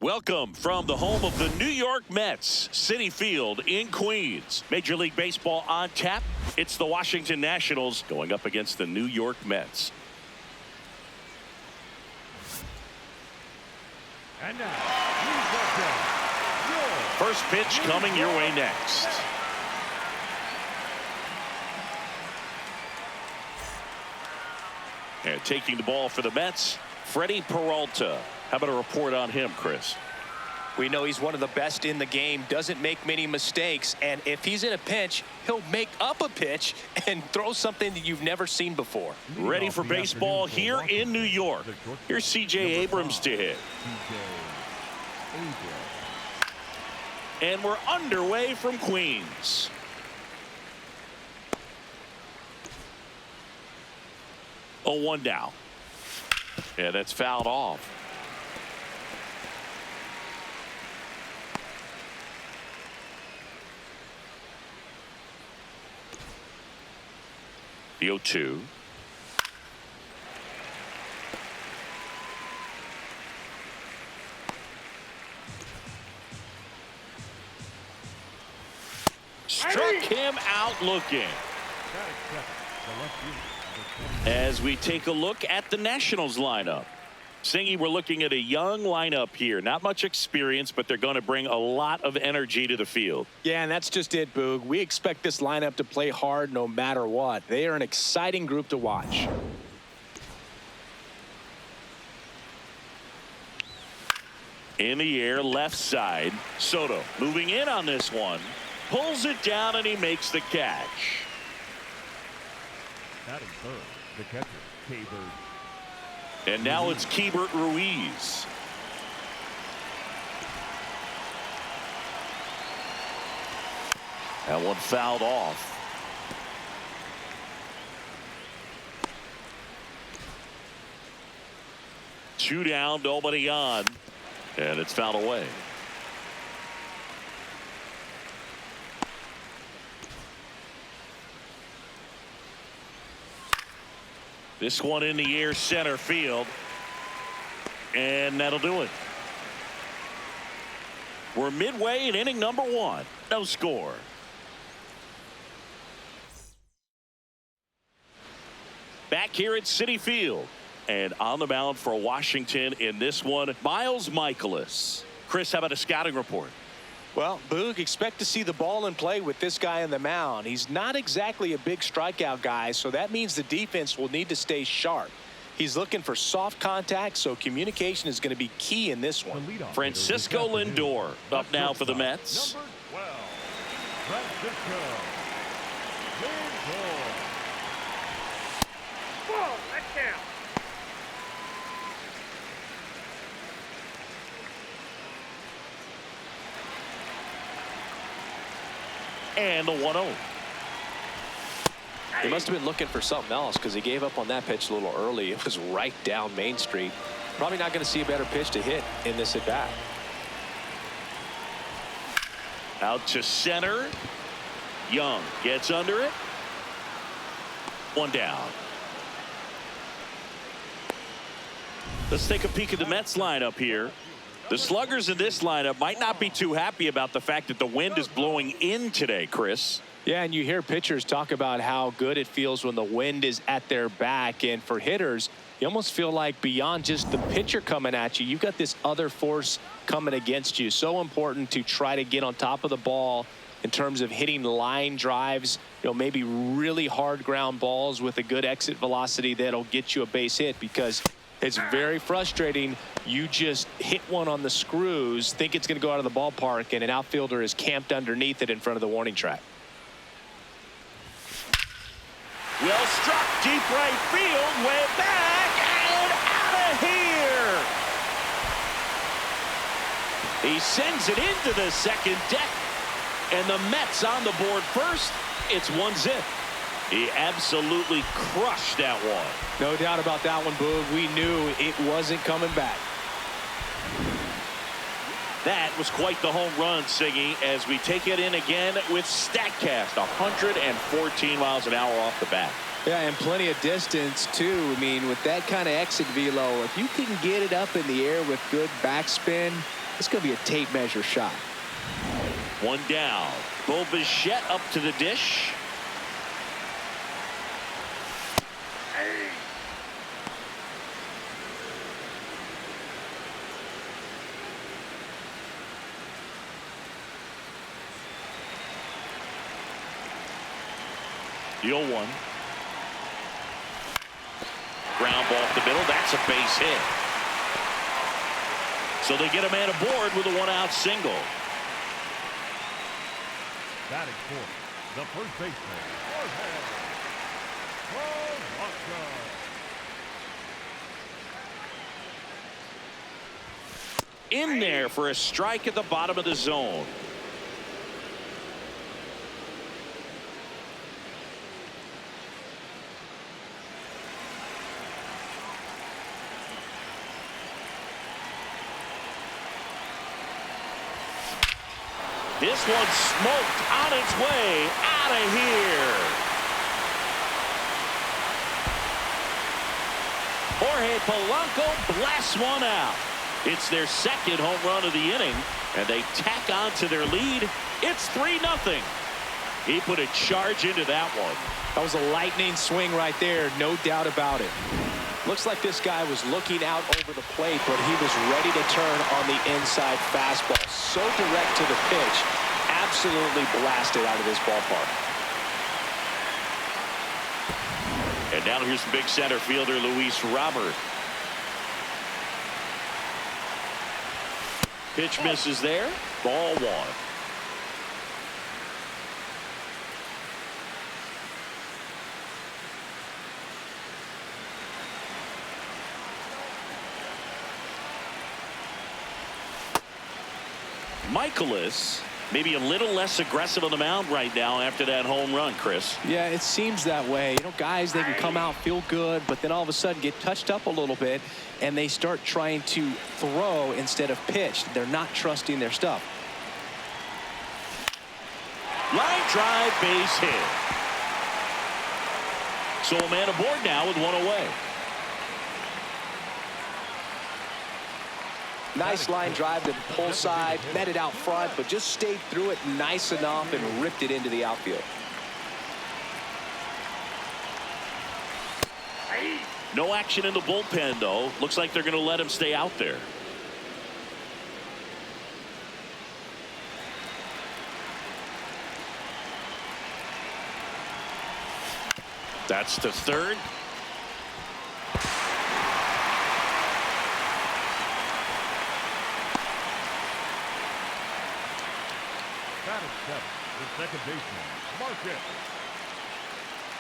Welcome from the home of the New York Mets, Citi Field in Queens. Major League Baseball on tap. It's the Washington Nationals going up against the New York Mets. And now, please welcome first pitch coming your way next. And taking the ball for the Mets, Freddie Peralta. How about a report on him, Chris? We know he's one of the best in the game, doesn't make many mistakes, and if he's in a pinch, he'll make up a pitch and throw something that you've never seen before. Ready for baseball here in New York. Here's C.J. Abrams to hit. And we're underway from Queens. Oh, 1 down. Yeah, that's fouled off. The 0-2. Struck him out looking. As we take a look at the Nationals lineup. Singy, we're looking at a young lineup here. Not much experience, but they're going to bring a lot of energy to the field. Yeah, and that's just it, Boog. We expect this lineup to play hard no matter what. They are an exciting group to watch. In the air, left side. Soto moving in on this one. Pulls it down, and he makes the catch. batting third, the catcher, K-Bird. And now it's Keibert Ruiz. That one fouled off. Two down, nobody on. And it's fouled away. This one in the air, center field. And that'll do it. We're midway in inning number 1. No score. Back here at Citi Field. And on the mound for Washington in this one, Miles Michaelis. Chris, how about a scouting report? Well, Boog, expect to see the ball in play with this guy on the mound. He's not exactly a big strikeout guy, so that means the defense will need to stay sharp. He's looking for soft contact, so communication is going to be key in this one. Francisco Lindor up now for the Mets. Number 12, Francisco Lindor. Whoa, that's down. And the 1-0. He must have been looking for something else because he gave up on that pitch a little early. It was right down Main Street. Probably not going to see a better pitch to hit in this at bat. Out to center. Young gets under it. 1 down. Let's take a peek at the Mets lineup here. The sluggers in this lineup might not be too happy about the fact that the wind is blowing in today, Chris. Yeah, and you hear pitchers talk about how good it feels when the wind is at their back. And for hitters, you almost feel like beyond just the pitcher coming at you, you've got this other force coming against you. So important to try to get on top of the ball in terms of hitting line drives, maybe really hard ground balls with a good exit velocity that'll get you a base hit, because it's very frustrating. You just hit one on the screws, think it's going to go out of the ballpark, and an outfielder is camped underneath it in front of the warning track. Well struck, deep right field, way back and out of here. He sends it into the second deck, and the Mets on the board first. It's 1-0. He absolutely crushed that one. No doubt about that one, Boog. We knew it wasn't coming back. That was quite the home run, Siggy, as we take it in again with StatCast. 114 miles an hour off the bat. Yeah, and plenty of distance, too. I mean, with that kind of exit velo, if you can get it up in the air with good backspin, It's going to be a tape measure shot. One down. Bo Bichette up to the dish. The 0-1. Ground ball up the middle. That's a base hit. So they get a man aboard with a 1-out single. Batting fourth, the first baseman, Jorge Polanco. In there for a strike at the bottom of the zone. This one smoked on its way out of here. Jorge Polanco blasts one out. It's their second home run of the inning, and they tack on to their lead. It's 3-0. He put a charge into that one. That was a lightning swing right there, no doubt about it. Looks like this guy was looking out over the plate, but he was ready to turn on the inside fastball. So direct to the pitch, absolutely blasted out of this ballpark. And now here's the big center fielder, Luis Robert. Pitch misses there. Ball one. Michaelis maybe a little less aggressive on the mound right now after that home run, Chris. Yeah, it seems that way. You know, guys, they can come out, feel good, but then all of a sudden get touched up a little bit, and they start trying to throw instead of pitch. They're not trusting their stuff. Line drive, base hit. So a man aboard now with one away. Nice line drive to the pull side, met it out front, but just stayed through it nice enough and ripped it into the outfield. No action in the bullpen, though. Looks like they're going to let him stay out there. That's to third. Batting seventh, the second baseman, Marcus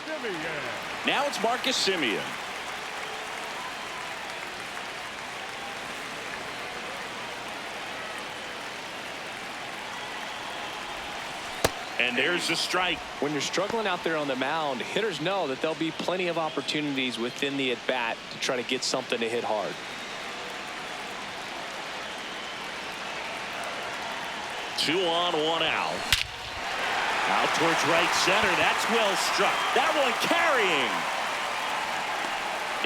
Semien. Now it's Marcus Semien. And there's the strike. When you're struggling out there on the mound, hitters know that there'll be plenty of opportunities within the at-bat to try to get something to hit hard. Two on, one out. Out towards right center. That's well struck. That one carrying.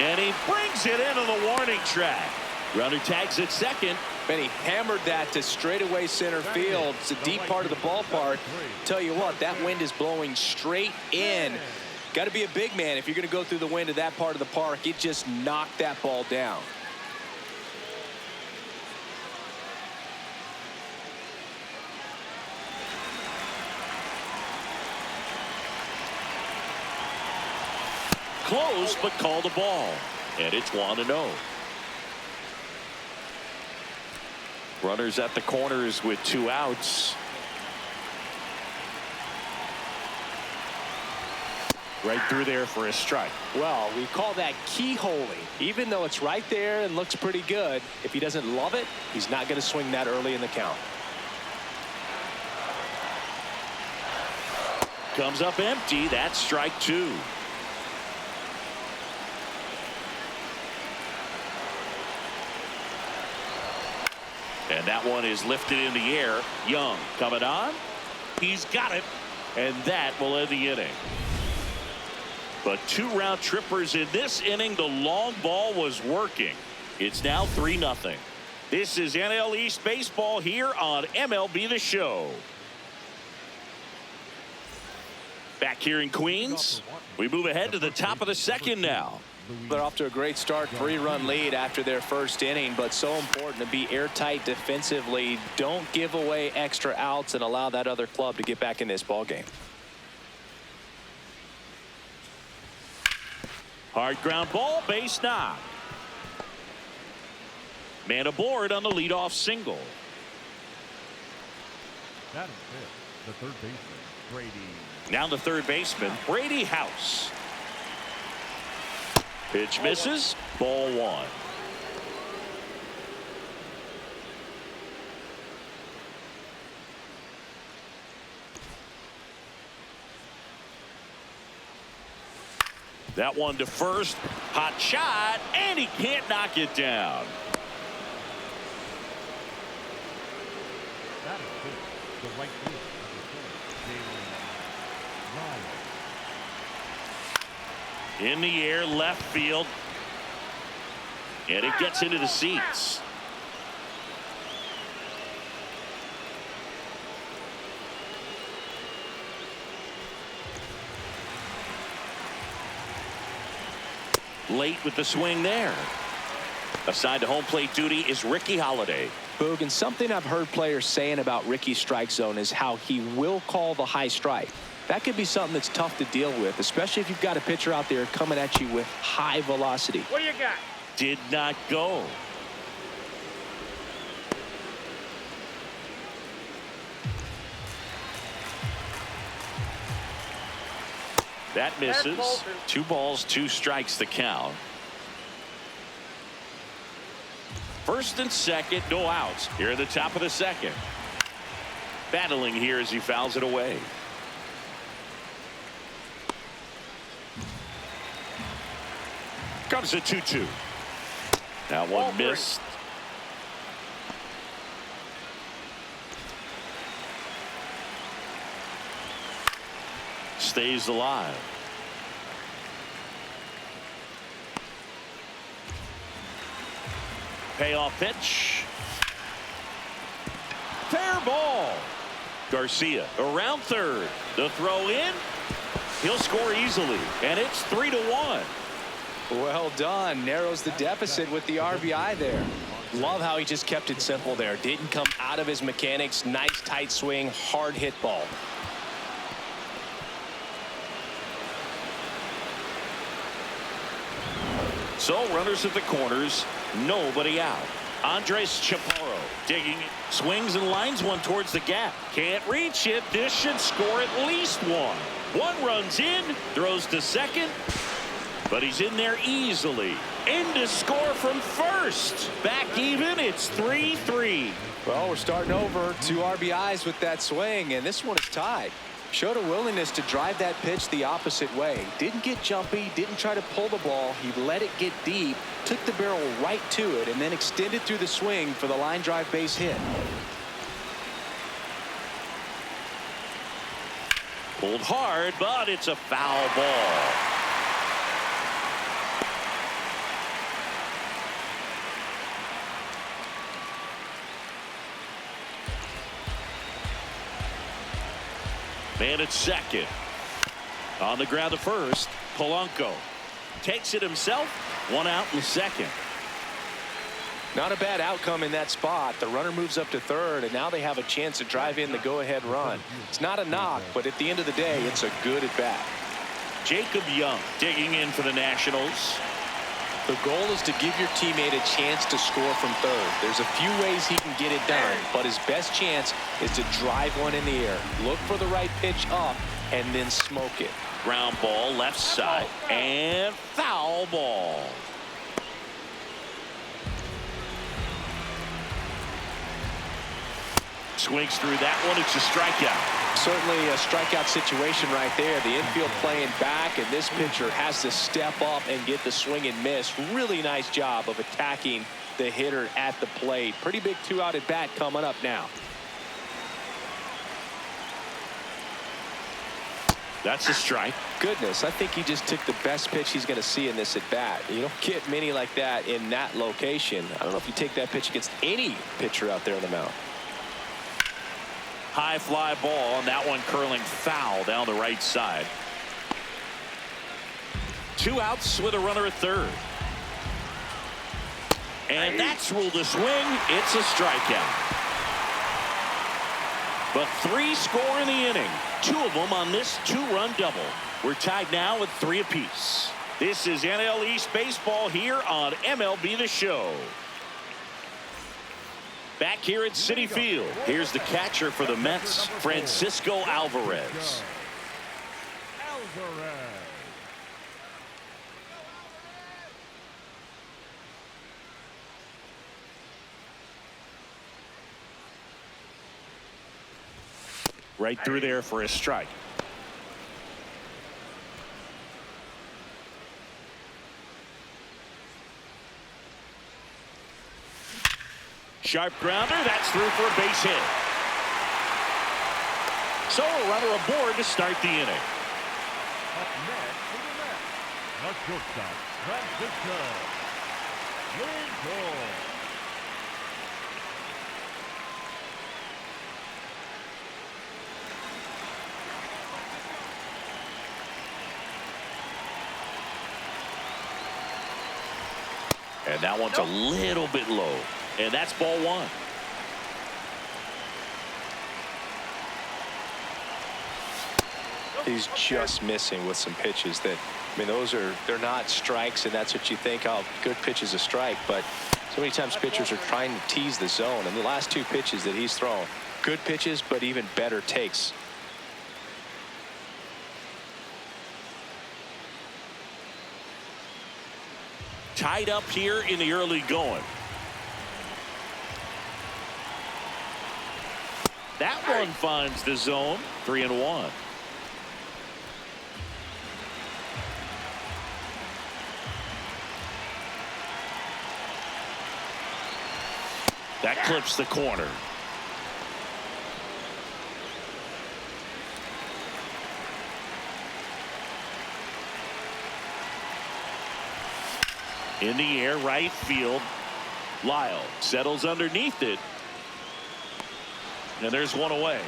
And he brings it into the warning track. Runner tags at second. And he hammered that to straightaway center field. It's a deep part of the ballpark. Tell you what, that wind is blowing straight in. Got to be a big man if you're going to go through the wind of that part of the park. It just knocked that ball down. Close, but called a ball. And it's 1-0. Runners at the corners with 2 outs. Right through there for a strike. Well, we call that keyholing. Even though it's right there and looks pretty good, if he doesn't love it, he's not going to swing that early in the count. Comes up empty. That's strike 2. And that one is lifted in the air. Young coming on. He's got it. And that will end the inning. But 2 round trippers in this inning. The long ball was working. It's now 3-0. This is NL East Baseball here on MLB The Show. Back here in Queens, we move ahead to the top of the second now. They're off to a great start, 3-run lead after their first inning, but so important to be airtight defensively. Don't give away extra outs and allow that other club to get back in this ball game. Hard ground ball, base knock. Man aboard on the leadoff single. That is it. The third baseman, Brady. Now the third baseman, Brady House. Pitch misses, ball one. That one to first, hot shot, and he can't knock it down. That is it. The right field, In the air, left field, and it gets into the seats. Late with the swing there. Assigned to home plate duty is Ricky Holiday. Boog, and something I've heard players saying about Ricky's strike zone is how he will call the high strike. That could be something that's tough to deal with, especially if you've got a pitcher out there coming at you with high velocity. What do you got? Did not go. That misses. 2 balls, 2 strikes the count. First and second, no outs. Here at the top of the second. Battling here as he fouls it away. Comes a 2-2. That one missed. Stays alive. Payoff pitch. Fair ball. Garcia around third. The throw in. He'll score easily, and it's 3-1. Well done. Narrows the deficit with the RBI there. Love how he just kept it simple there. Didn't come out of his mechanics. Nice tight swing, hard hit ball. So runners at the corners, nobody out. Andres Chaparro digging, swings and lines one towards the gap. Can't reach it. This should score at least one. One runs in, throws to second, but he's in there easily. In to score from first. Back even, it's 3-3. Well, we're starting over. 2 RBIs with that swing, and this one is tied. Showed a willingness to drive that pitch the opposite way. Didn't get jumpy, didn't try to pull the ball. He let it get deep, took the barrel right to it, and then extended through the swing for the line drive base hit. Pulled hard, but it's a foul ball. Man at second. On the ground to first. Polanco takes it himself. 1 out in the second. Not a bad outcome in that spot. The runner moves up to third, and now they have a chance to drive in the go-ahead run. It's not a knock, but at the end of the day, it's a good at bat. Jacob Young digging in for the Nationals. The goal is to give your teammate a chance to score from third. There's a few ways he can get it done, but his best chance is to drive one in the air. Look for the right pitch up and then smoke it. Ground ball left side and foul ball. Swings through that one. It's a strikeout. Certainly a strikeout situation right there. The infield playing back, and this pitcher has to step up and get the swing and miss. Really nice job of attacking the hitter at the plate. Pretty big 2-out at bat coming up now. That's a strike. Goodness, I think he just took the best pitch he's going to see in this at bat. You don't get many like that in that location. I don't know if you take that pitch against any pitcher out there on the mound. High fly ball, and that one curling foul down the right side. 2 outs with a runner at third. And that's ruled a swing. It's a strikeout. But 3 score in the inning. 2 of them on this 2-run double. We're tied now at 3 apiece. This is NL East Baseball here on MLB The Show. Back here at Citi Field. Here's the catcher for the Mets, Francisco Alvarez. Right through there for a strike. Sharp grounder, that's through for a base hit. So a runner aboard to start the inning. Up next for the Mets, the shortstop, Francisco Lindor. And that one's a little bit low. And that's ball 1. He's just missing with some pitches that, I mean, they're not strikes, and that's what you think, oh, good pitch is a strike. But so many times pitchers are trying to tease the zone. And the last 2 pitches that he's thrown, good pitches, but even better takes. Tied up here in the early going. That one finds the zone. 3-1. That clips the corner. In the air, right field. Lyle settles underneath it. And there's one away.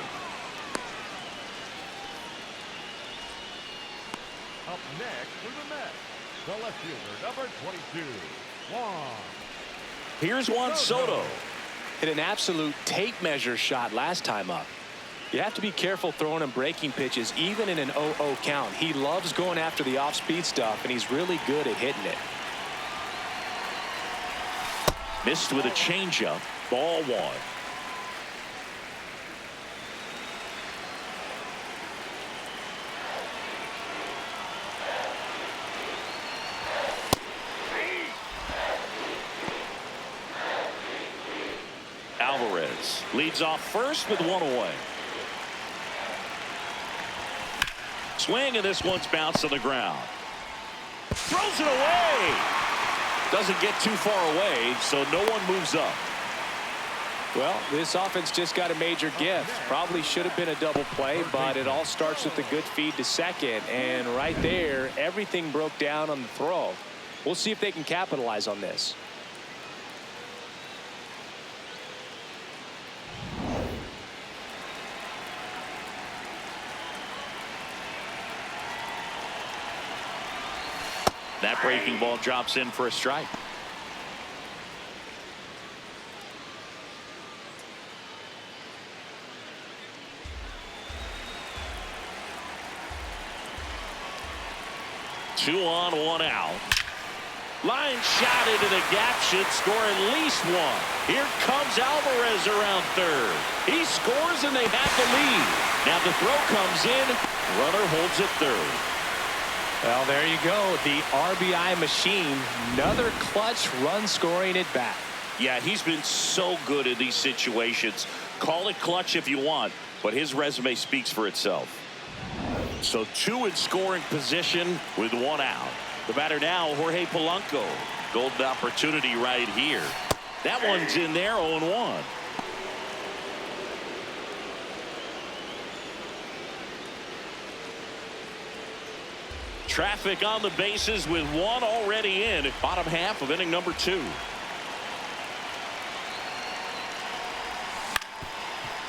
Up next for the Mets, the left fielder, number 22, Juan. Here's Juan Soto. Hit an absolute tape measure shot last time up. You have to be careful throwing him breaking pitches, even in an 0-0 count. He loves going after the off-speed stuff, and he's really good at hitting it. Missed with a changeup. Ball 1. Alvarez leads off first with 1 away. Swing, and this one's bounced on the ground. Throws it away. Doesn't get too far away, so no one moves up. Well, this offense just got a major gift. Probably should have been a double play, but it all starts with a good feed to second. And right there, everything broke down on the throw. We'll see if they can capitalize on this. That breaking ball drops in for a strike. Two on, 1 out. Line shot into the gap, should score at least 1. Here comes Alvarez around third. He scores and they have the lead. Now the throw comes in. Runner holds at third. Well, there you go. The RBI machine. Another clutch run scoring at bat. Yeah, he's been so good in these situations. Call it clutch if you want, but his resume speaks for itself. So 2 in scoring position with 1 out. The batter now, Jorge Polanco. Golden opportunity right here. That one's in there, 0-1. Traffic on the bases with one already in. Bottom half of inning number 2.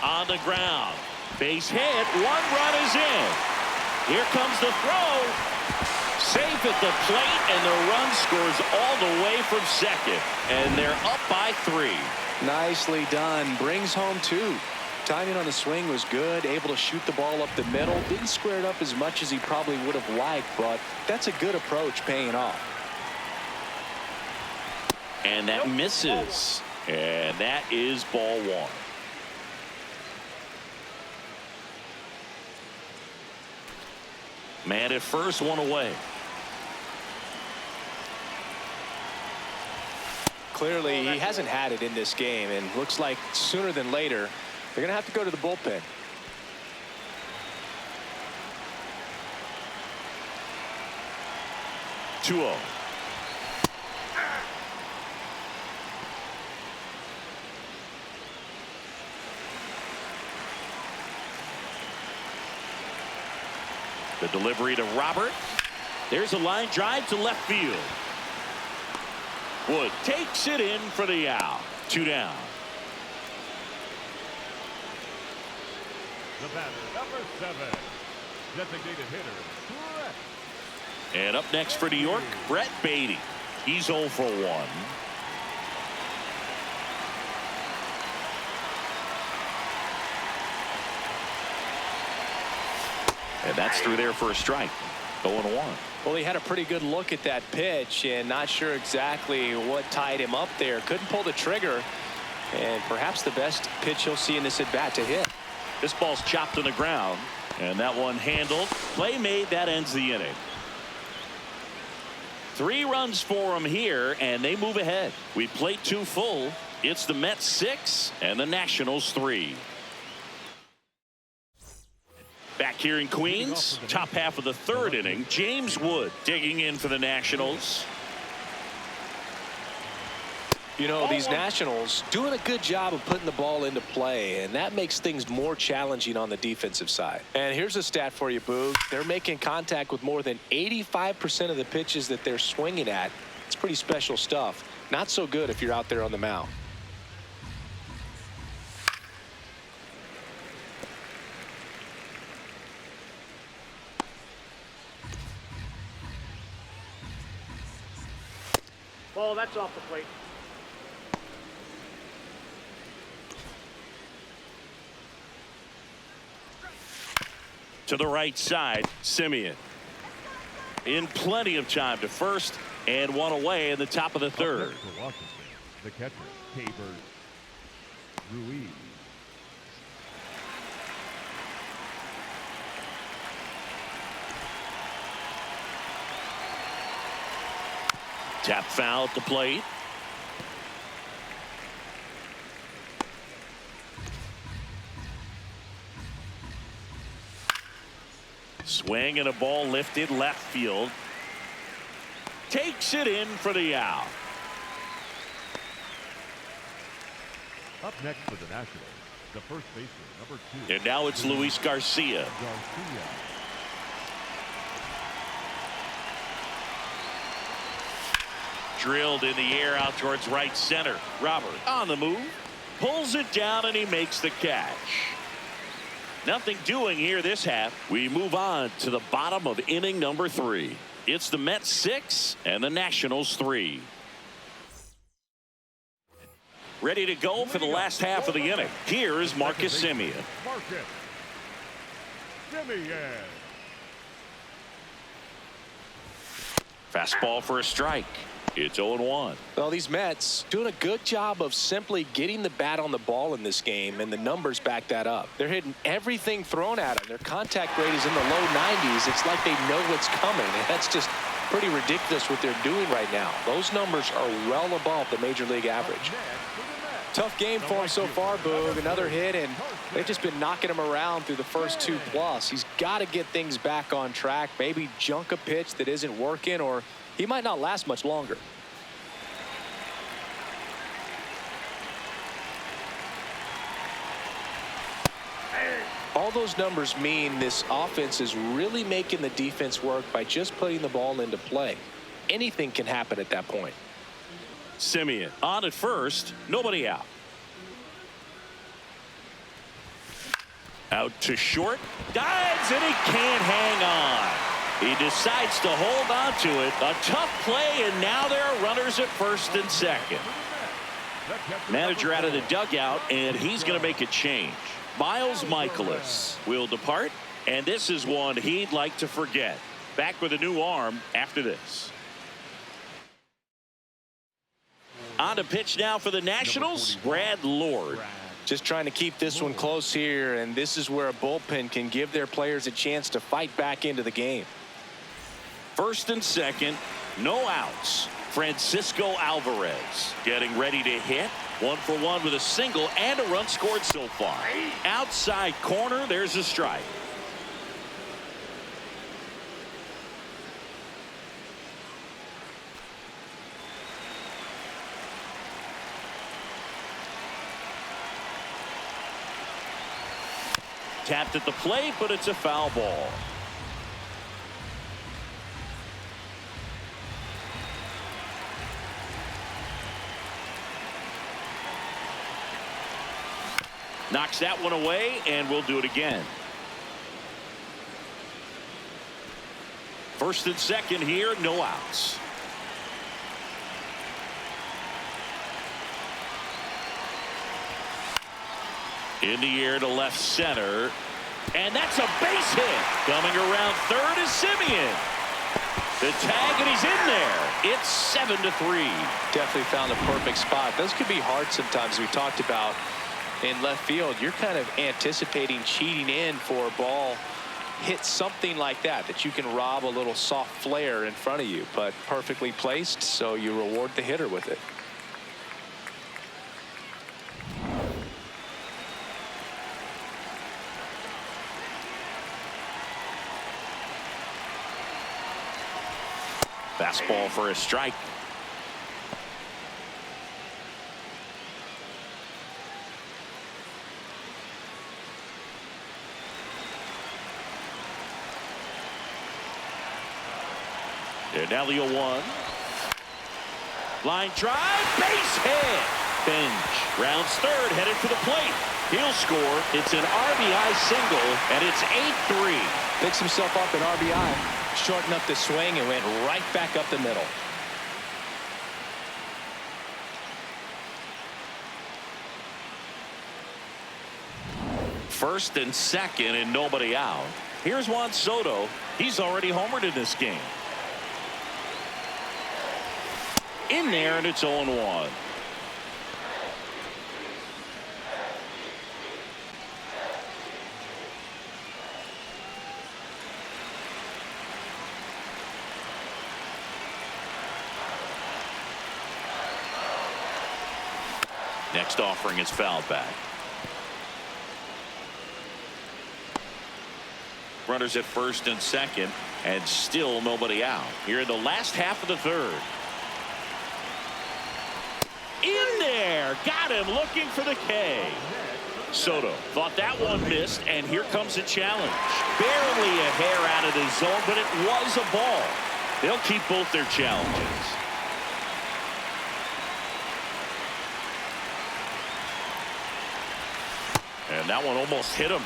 On the ground. Base hit. 1 run is in. Here comes the throw. Safe at the plate, and the run scores all the way from second. And they're up by 3. Nicely done. Brings home 2. Timing on the swing was good. Able to shoot the ball up the middle. Didn't square it up as much as he probably would have liked, but that's a good approach, paying off. And that misses. And that is ball 1. Man at first, 1 away. Clearly, he hasn't had it in this game, and looks like sooner than later, they're going to have to go to the bullpen. Two-0. The delivery to Robert. There's a line drive to left field. Wood takes it in for the out. 2 down. The batter, number 7, designated hitter, Brett. And up next for New York, Brett Beatty. He's 0 for 1. And that's through there for a strike. 0-1. Well, he had a pretty good look at that pitch and not sure exactly what tied him up there. Couldn't pull the trigger, and perhaps the best pitch he'll see in this at bat to hit. This ball's chopped on the ground, and that one handled. Play made. That ends the inning. 3 runs for him here, and they move ahead. We played 2 full. It's the Mets 6 and the Nationals 3. Back here in Queens, top half of the 3rd inning, James Wood digging in for the Nationals. You know, these Nationals doing a good job of putting the ball into play, and that makes things more challenging on the defensive side. And here's a stat for you, Boog. They're making contact with more than 85% of the pitches that they're swinging at. It's pretty special stuff. Not so good if you're out there on the mound. Ball, that's off the plate. To the right side, Simeon. In plenty of time to first, and 1 away in the top of the 3rd. For Washington, the catcher, Tabor Ruiz. Tap foul at the plate. Swing and a ball lifted left field. Takes it in for the out. Up next for the Nationals, the first baseman, number 2. And now it's Luis Garcia. Drilled in the air out towards right center. Robert on the move. Pulls it down and he makes the catch. Nothing doing here this half. We move on to the bottom of inning number 3. It's the Mets 6 and the Nationals 3. Ready to go for the last half of the inning. Here is Marcus Semien. Marcus Semien. Fastball for a strike. It's 0-1. Well, these Mets doing a good job of simply getting the bat on the ball in this game, and the numbers back that up. They're hitting everything thrown at them. Their contact rate is in the low 90s. It's like they know what's coming, and that's just pretty ridiculous what they're doing right now. Those numbers are well above the major league average. Tough game for him so far, Boog. Another hit, and they've just been knocking him around through the first 2+. He's got to get things back on track, maybe junk a pitch that isn't working, or he might not last much longer. All those numbers mean this offense is really making the defense work by just putting the ball into play. Anything can happen at that point. Simeon on at first, nobody out. Out to short, dives, and he can't hang on. He decides to hold on to it. A tough play, and now there are runners at first and second. Manager out of the dugout, and he's going to make a change. Miles Michaelis will depart, and this is one he'd like to forget. Back with a new arm after this. On to pitch now for the Nationals, Brad Lord. Just trying to keep this one close here, and this is where a bullpen can give their players a chance to fight back into the game. First and second, no outs. Francisco Alvarez getting ready to hit. 1-for-1 with a single and a run scored so far. Outside corner, there's a strike. Tapped at the plate, but it's a foul ball. Knocks that one away, and we'll do it again. First and second here, no outs. In the air to left center, and that's a base hit. Coming around third is Simeon. The tag, and he's in there. It's 7-3. Definitely found a perfect spot. Those could be hard sometimes. We talked about in left field, you're kind of anticipating cheating in for a ball hit something like that you can rob a little soft flare in front of you, but perfectly placed, so you reward the hitter with it. Fastball for a strike. And now the 0-1. Line drive, base hit. Bench rounds third, headed for the plate. He'll score. It's an RBI single, and it's 8-3. Picks himself up an RBI, shortened up the swing, and went right back up the middle. First and second, and nobody out. Here's Juan Soto. He's already homered in this game. In there, and it's 0-1. Next offering is fouled back. Runners at first and second, and still nobody out. Here in the last half of the third. In there, got him looking for the K. Soto thought that one missed, and here comes a challenge. Barely a hair out of the zone, but it was a ball. They'll keep both their challenges. And that one almost hit him.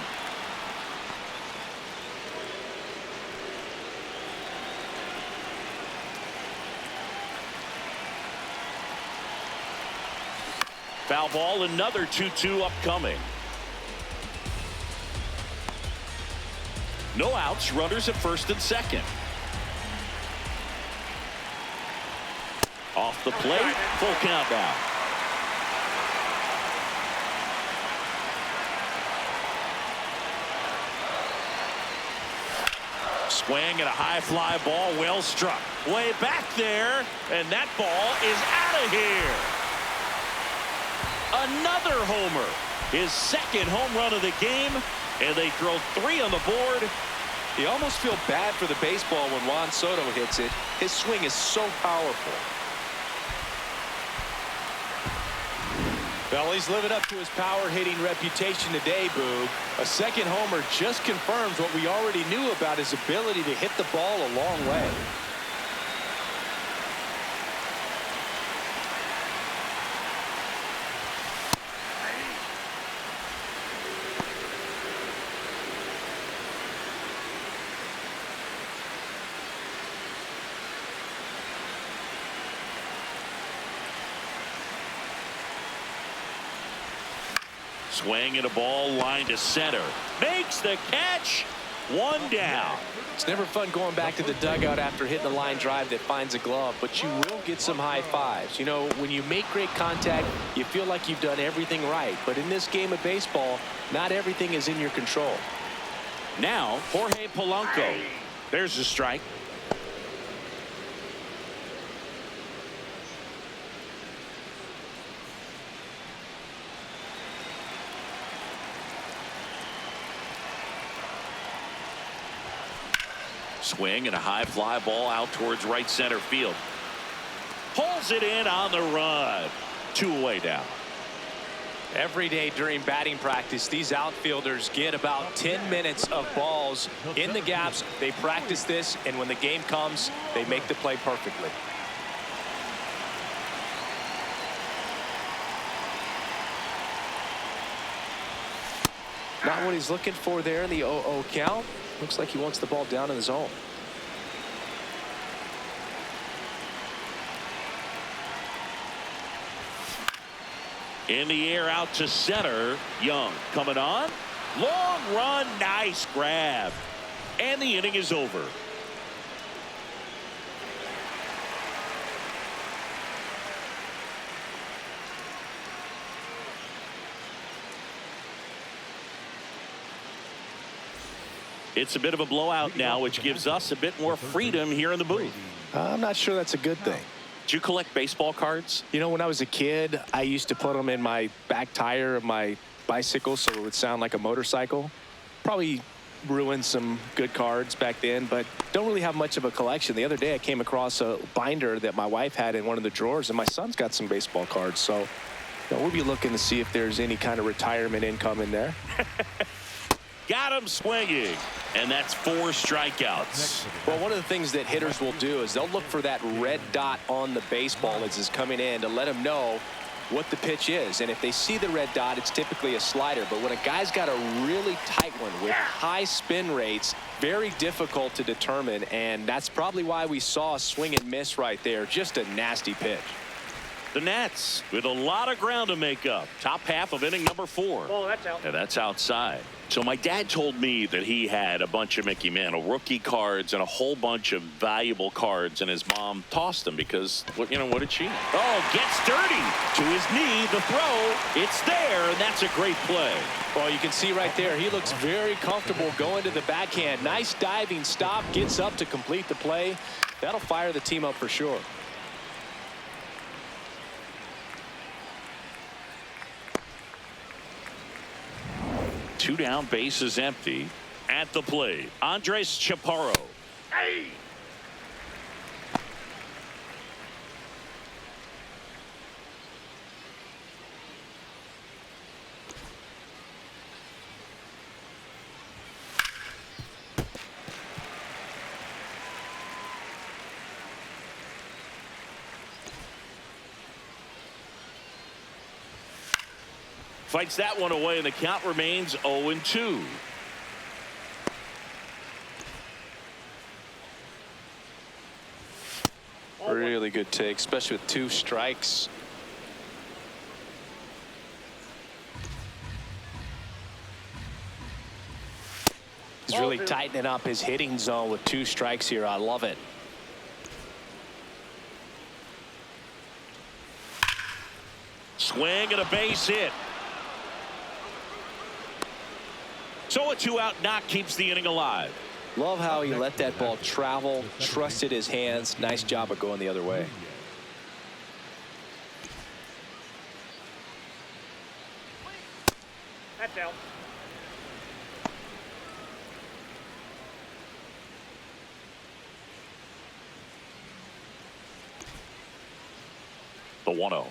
Foul ball, another 2-2 upcoming. No outs, runners at first and second. Off the plate, full count now. Swing and a high fly ball, well struck. Way back there, and that ball is out of here. Another homer, his second home run of the game, and they throw 3 on the board. You almost feel bad for the baseball when Juan Soto hits it. His swing is so powerful. Well, he's living up to his power hitting reputation today, Boog. A second homer just confirms what we already knew about his ability to hit the ball a long way. Swing and a ball line to center. Makes the catch. One down. It's never fun going back to the dugout after hitting a line drive that finds a glove, but you will get some high fives. You know, when you make great contact, you feel like you've done everything right. But in this game of baseball, not everything is in your control. Now, Jorge Polanco. There's a strike. Swing and a high fly ball out towards right center field. Pulls it in on the run. 2 away now. Every day during batting practice, these outfielders get about 10 minutes of balls in the gaps. They practice this, and when the game comes, they make the play perfectly. Not what he's looking for there in the 0-0 count. Looks like he wants the ball down in the zone. In the air out to center. Young coming on. Long run. Nice grab. And the inning is over. It's a bit of a blowout now, which gives us a bit more freedom here in the booth. I'm not sure that's a good thing. Do you collect baseball cards? You know, when I was a kid, I used to put them in my back tire of my bicycle so it would sound like a motorcycle. Probably ruined some good cards back then, but don't really have much of a collection. The other day I came across a binder that my wife had in one of the drawers, and my son's got some baseball cards. So, you know, we'll be looking to see if there's any kind of retirement income in there. Got him swinging, and that's 4 strikeouts. Well, one of the things that hitters will do is they'll look for that red dot on the baseball as it's coming in to let them know what the pitch is. And if they see the red dot, it's typically a slider. But when a guy's got a really tight one with high spin rates, very difficult to determine. And that's probably why we saw a swing and miss right there. Just a nasty pitch. The Nats with a lot of ground to make up. Top half of inning number 4. Oh, that's out. And that's outside. So my dad told me that he had a bunch of Mickey Mantle rookie cards and a whole bunch of valuable cards, and his mom tossed them because, what did she? Oh, gets dirty to his knee. The throw, it's there, and that's a great play. Well, you can see right there, he looks very comfortable going to the backhand. Nice diving stop, gets up to complete the play. That'll fire the team up for sure. Two down, bases empty. At the plate, Andres Chaparro. Hey! Fights that one away, and the count remains 0-2. Really good take, especially with 2 strikes. He's really tightening up his hitting zone with 2 strikes here. I love it. Swing and a base hit. So a 2-out knock keeps the inning alive. Love how he let that ball travel, trusted his hands. Nice job of going the other way. That's out. The 1-0.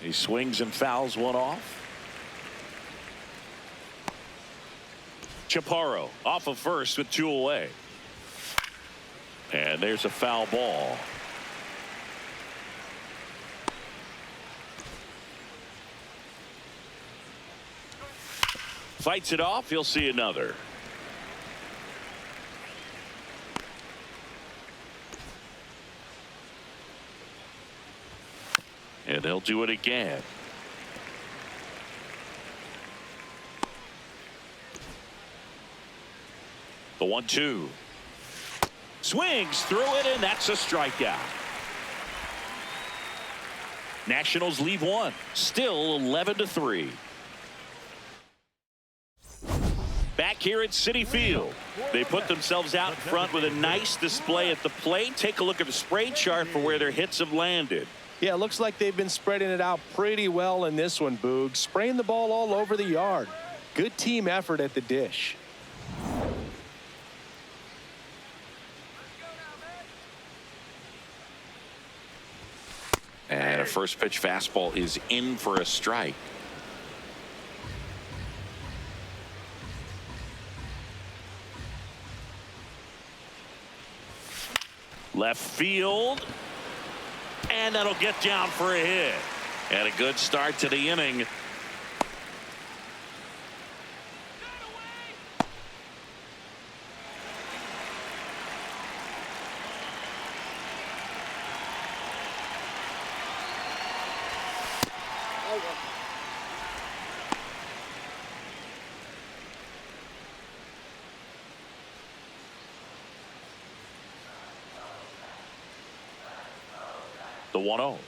He swings and fouls one off. Chaparro off of first with 2 away. And there's a foul ball. Fights it off. He'll see another. And they'll do it again. The 1-2. Swings through it, and that's a strikeout. Nationals leave one. Still 11-3. Back here at Citi Field, they put themselves out in front with a nice display at the plate. Take a look at the spray chart for where their hits have landed. Yeah, it looks like they've been spreading it out pretty well in this one, Boog. Spraying the ball all over the yard. Good team effort at the dish. And a first pitch fastball is in for a strike. Left field. And that'll get down for a hit. And a good start to the inning. The 1-0.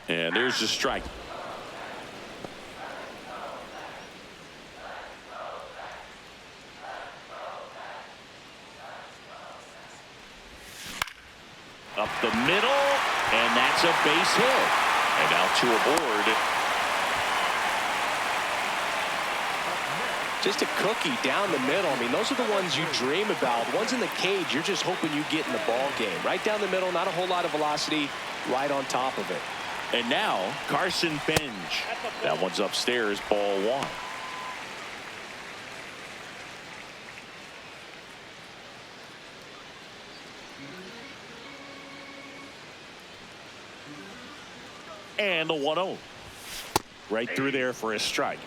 And there's the strike. Up the middle, and that's a base hit. And now 2 aboard. Just a cookie down the middle. I mean, those are the ones you dream about. Ones in the cage, you're just hoping you get in the ball game. Right down the middle, not a whole lot of velocity, right on top of it. And now Carson Bench. That one's upstairs, ball 1. And the 1-0. Right through there for a strike.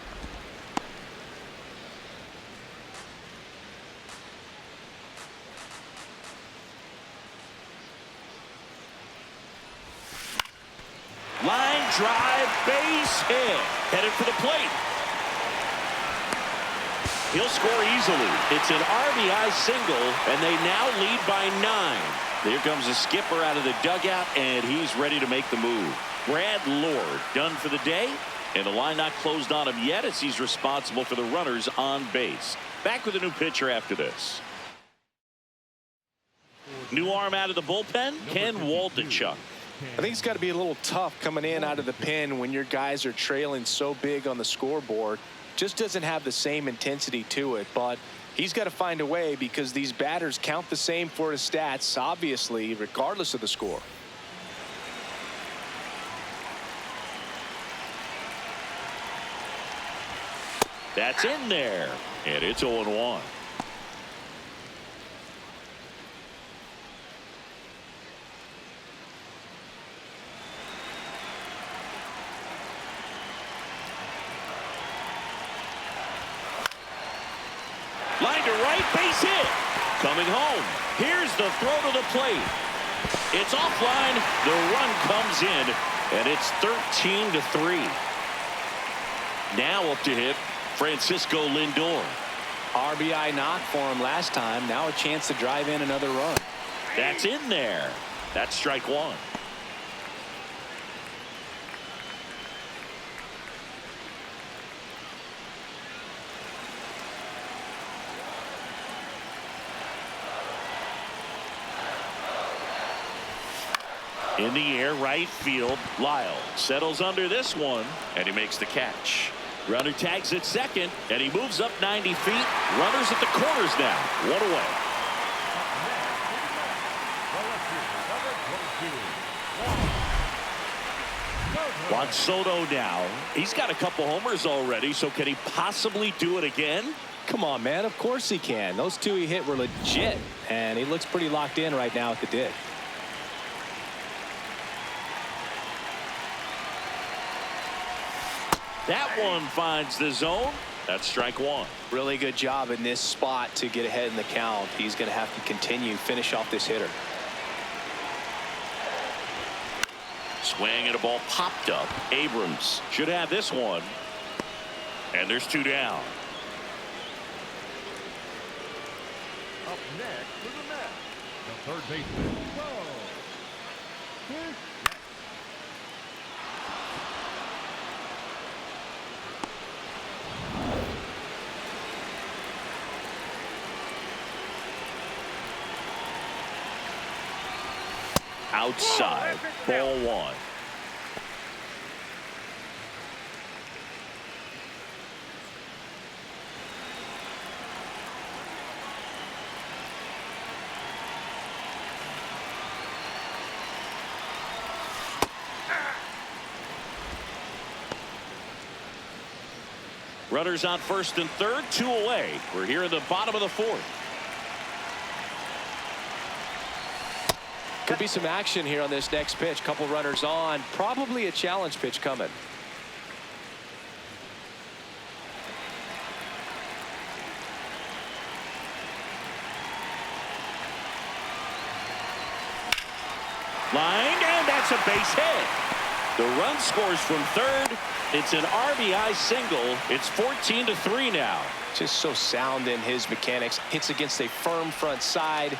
Line drive, base hit. Headed for the plate. He'll score easily. It's an RBI single, and they now lead by 9. Here comes the skipper out of the dugout, and he's ready to make the move. Brad Lord done for the day, and the line not closed on him yet as he's responsible for the runners on base. Back with a new pitcher after this. New arm out of the bullpen, Ken Waldichuk. I think it's got to be a little tough coming in out of the pen when your guys are trailing so big on the scoreboard. Just doesn't have the same intensity to it, but he's got to find a way because these batters count the same for his stats, obviously, regardless of the score. That's in there, and it's 0-1. Line to right, base hit. Coming home. Here's the throw to the plate. It's offline. The run comes in, and it's 13-3. Now up to hit Francisco Lindor. RBI knock for him last time. Now a chance to drive in another run. That's in there. That's strike 1. In the air, right field. Lyle settles under this one, and he makes the catch. Runner tags at second, and he moves up 90 feet. Runners at the corners now. 1 away. Juan Soto now. He's got a couple homers already, so can he possibly do it again? Come on, man. Of course he can. Those two he hit were legit, and he looks pretty locked in right now at the dish. That one finds the zone. That's strike one. Really good job in this spot to get ahead in the count. He's going to have to continue finish off this hitter. Swing and a ball popped up. Abrams should have this one. And there's two down. Up next for the Mets, the third baseman, Bo. Outside. Ball one. Runners on first and third, two away. We're here in the bottom of the fourth. Could be some action here on this next pitch. Couple runners on. Probably a challenge pitch coming. Line, and that's a base hit. The run scores from third. It's an RBI single. It's 14-3 now. Just so sound in his mechanics. Hits against a firm front side.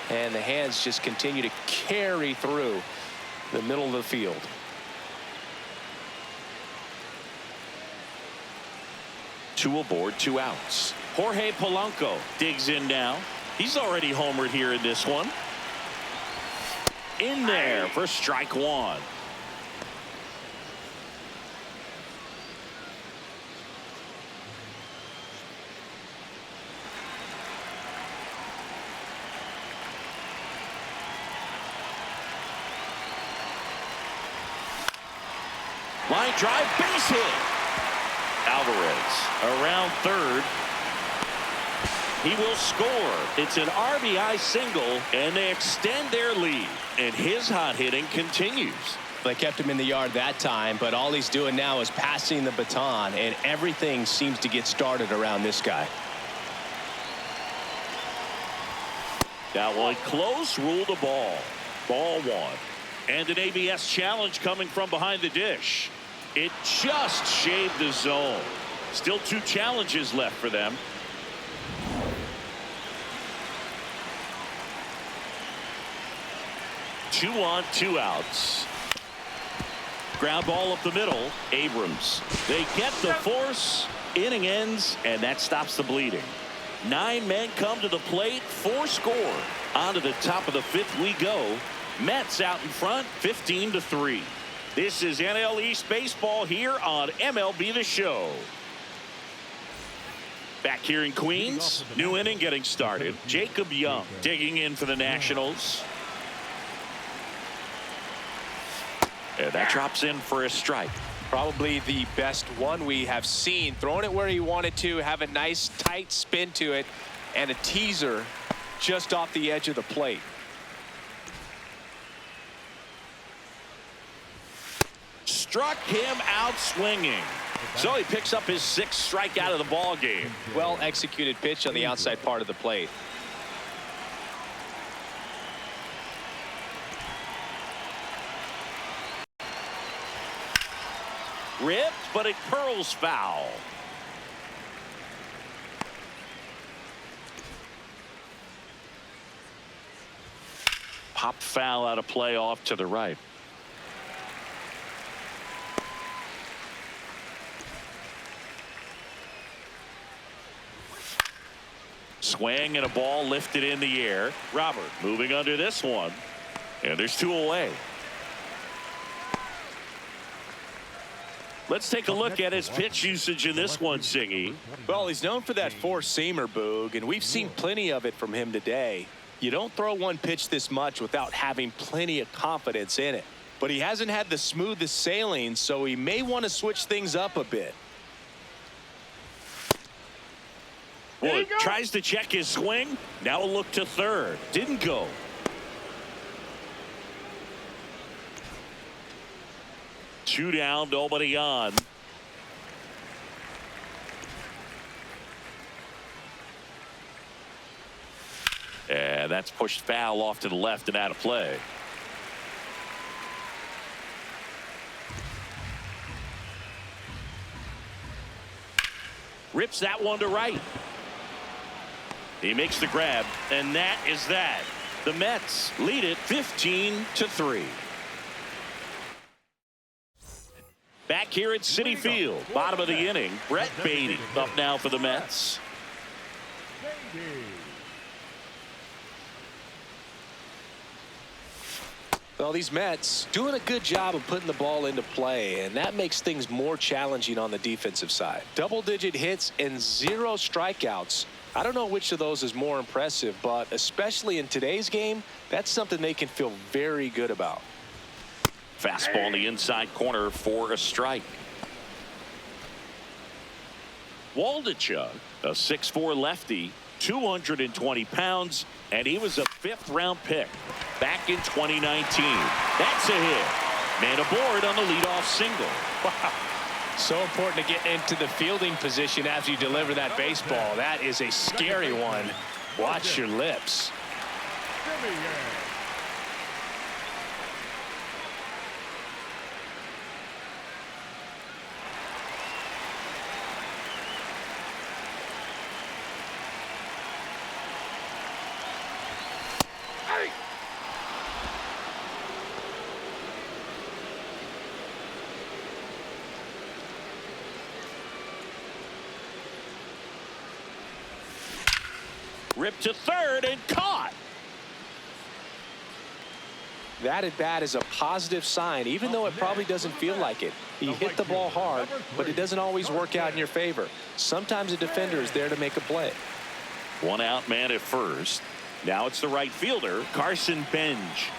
And the hands just continue to carry through the middle of the field. Two aboard, two outs. Jorge Polanco digs in now. He's already homered here in this one. In there for strike one. Line drive, base hit. Alvarez around third. He will score. It's an RBI single, and they extend their lead. And his hot hitting continues. They kept him in the yard that time, but all he's doing now is passing the baton, and everything seems to get started around this guy. That one close, ruled a ball. Ball one. And an ABS challenge coming from behind the dish. It just shaved the zone. Still two challenges left for them. Two on, two outs. Ground ball up the middle. Abrams. They get the force. Inning ends, and that stops the bleeding. 9 men come to the plate. 4 score. On to the top of the fifth we go. Mets out in front, 15-3. This is NL East baseball here on MLB The Show. Back here in Queens, new inning getting started. Jacob Young digging in for the Nationals. And that drops in for a strike. Probably the best one we have seen. Throwing it where he wanted to, have a nice tight spin to it, and a teaser just off the edge of the plate. Struck him out swinging. So he picks up his 6th strikeout of the ball game. Well executed pitch on the outside part of the plate. Ripped, but it curls foul. Popped foul out of play off to the right. Swing and a ball lifted in the air. Robert moving under this one. And there's 2 away. Let's take a look at his pitch usage in this one, Singy. Well, he's known for that four-seamer, Boog, and we've seen plenty of it from him today. You don't throw one pitch this much without having plenty of confidence in it. but he hasn't had the smoothest sailing, so he may want to switch things up a bit. Wood tries to check his swing. Now a look to third. Didn't go. Two down, nobody on. And that's pushed foul off to the left and out of play. Rips that one to right. He makes the grab, and that is that. The Mets lead it 15-3. Back here at Citi Field, bottom of the inning, Brett Beatty up now for the Mets. Well, these Mets doing a good job of putting the ball into play, and that makes things more challenging on the defensive side. Double-digit hits and 0 strikeouts. I don't know which of those is more impressive, but especially in today's game, that's something they can feel very good about. Fastball in the inside corner for a strike. Waldichuk, a 6'4" lefty, 220 pounds, and he was a 5th-round pick back in 2019. That's a hit. Man aboard on the leadoff single. Wow. So important to get into the fielding position as you deliver that baseball. That is a scary one. Watch your lips. Ripped to third and caught. That at bat is a positive sign, even though it probably doesn't feel like it. He hit the ball hard, but it doesn't always work out in your favor. Sometimes a defender is there to make a play. One out man at first. Now it's the right fielder, Carson Benj.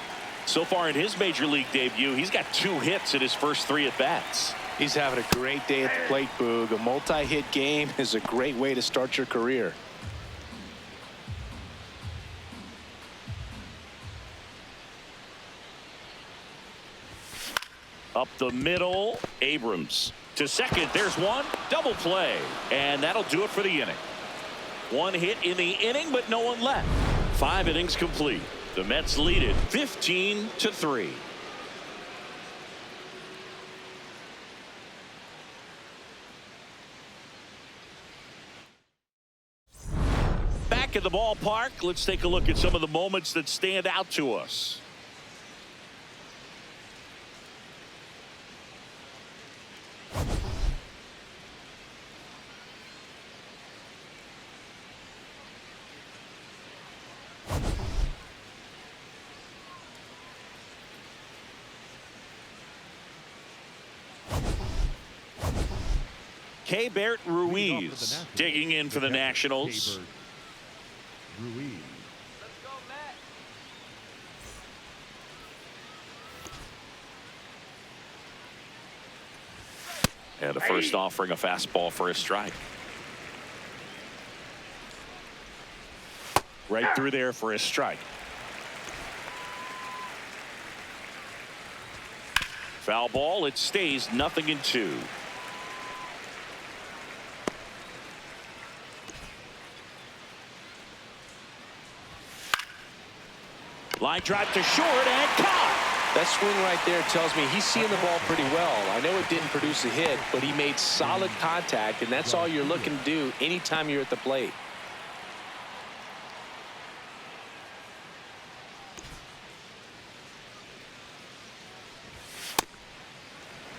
So far in his major league debut, he's got 2 hits in his first 3 at-bats. He's having a great day at the plate, Boog. A multi-hit game is a great way to start your career. Up the middle, Abrams to second. There's one. Double play. And that'll do it for the inning. 1 hit in the inning, but no one left. 5 innings complete. The Mets lead it 15-3. Back at the ballpark, let's take a look at some of the moments that stand out to us. Keibert Ruiz digging in for the Nationals. Ruiz. And the first offering a fastball for a strike. Right through there for a strike. Foul ball. It stays 0-2. Line drive to short and caught. That swing right there tells me he's seeing the ball pretty well. I know it didn't produce a hit, but he made solid contact, and that's all you're looking to do anytime you're at the plate.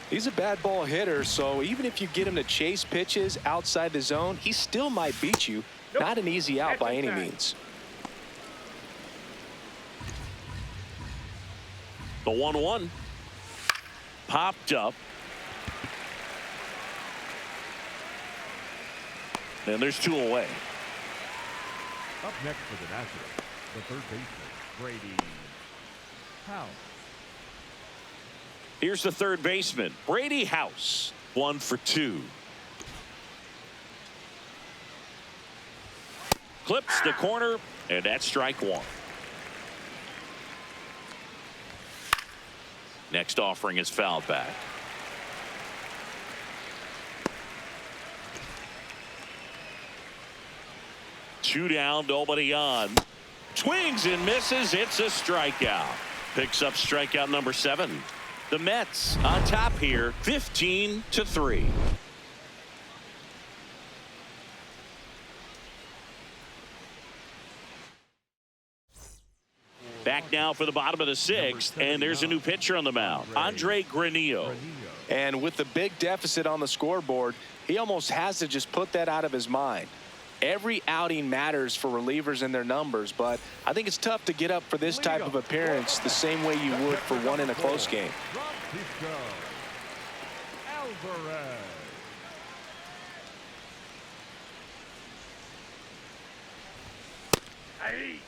He's a bad ball hitter, so even if you get him to chase pitches outside the zone, he still might beat you. Not an easy out by any means. The 1-1 popped up. And there's 2 away. Up next for the Nationals, the third baseman, Brady House. Here's the third baseman, Brady House. 1 for 2. Clips the corner, and that's strike 1. Next offering is fouled back. Two down, nobody on. Swings and misses. It's a strikeout. Picks up strikeout number 7. The Mets on top here, 15-3. Back now for the bottom of the 6th, and there's a new pitcher on the mound, Andre Granillo. And with the big deficit on the scoreboard, he almost has to just put that out of his mind. Every outing matters for relievers and their numbers, but I think it's tough to get up for this type of appearance the same way you would for one in a close game. Hey.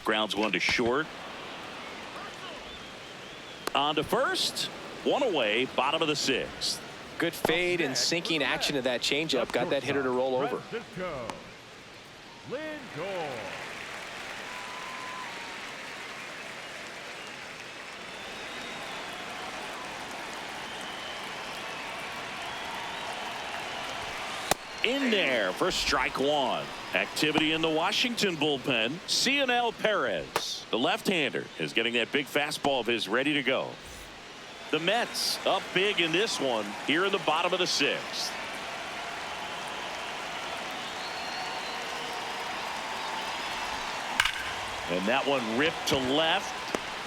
Grounds one to short. On to first. One away, bottom of the 6th. Good fade and sinking action of that changeup got that hitter to roll over. In there for strike 1. Activity in the Washington bullpen. Cionel Perez, the left-hander, is getting that big fastball of his ready to go. The Mets up big in this one here in the bottom of the 6th. And that one ripped to left.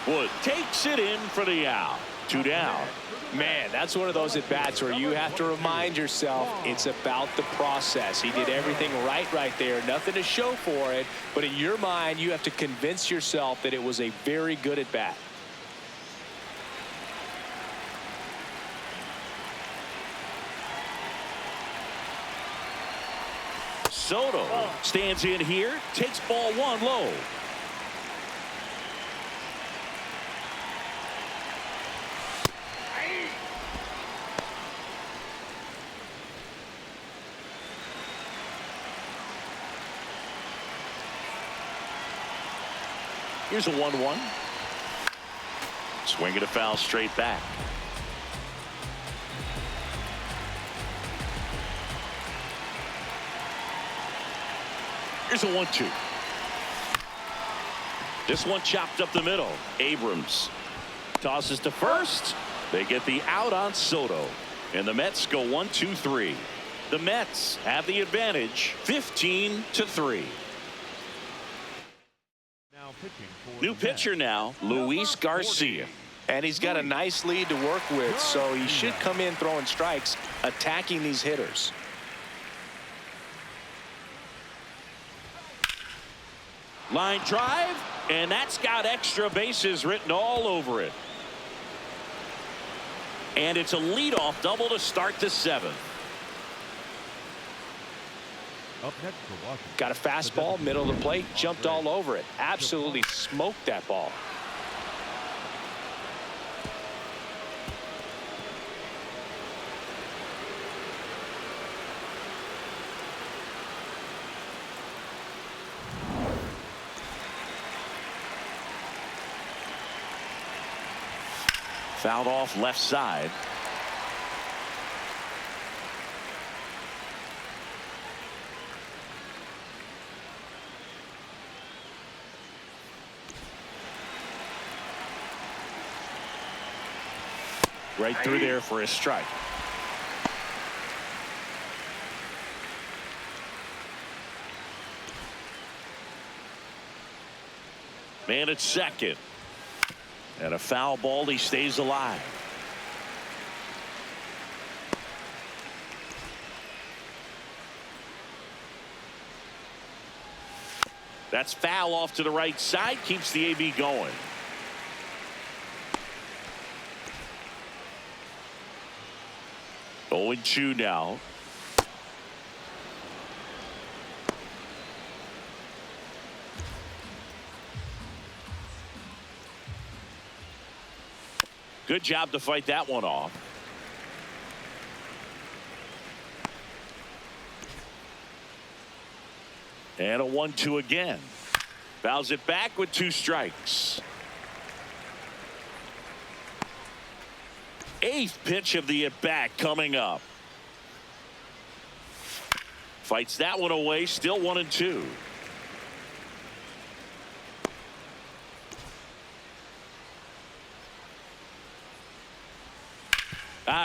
Wood takes it in for the out. 2 down. Man, that's one of those at-bats where you have to remind yourself it's about the process. He did everything right there. Nothing to show for it. But in your mind, you have to convince yourself that it was a very good at-bat. Soto stands in here, takes ball 1 low. Here's a 1-1. Swing and a foul straight back. Here's a 1-2. This one chopped up the middle. Abrams tosses to first. They get the out on Soto. And the Mets go 1-2-3. The Mets have the advantage, 15-3. New pitcher now, Luis Garcia. And he's got a nice lead to work with, so he should come in throwing strikes, attacking these hitters. Line drive, and that's got extra bases written all over it. And it's a leadoff double to start the 7th. Got a fastball, middle of the plate, jumped all over it. Absolutely smoked that ball. Fouled off left side. Right through there for a strike. Man at second. And a foul ball, he stays alive. That's foul off to the right side, keeps the AB going. Oh, 0-2 now. Good job to fight that one off. And a 1-2 again. Fouls it back with 2 strikes. 8th pitch of the at-bat coming up. Fights that one away, still 1-2.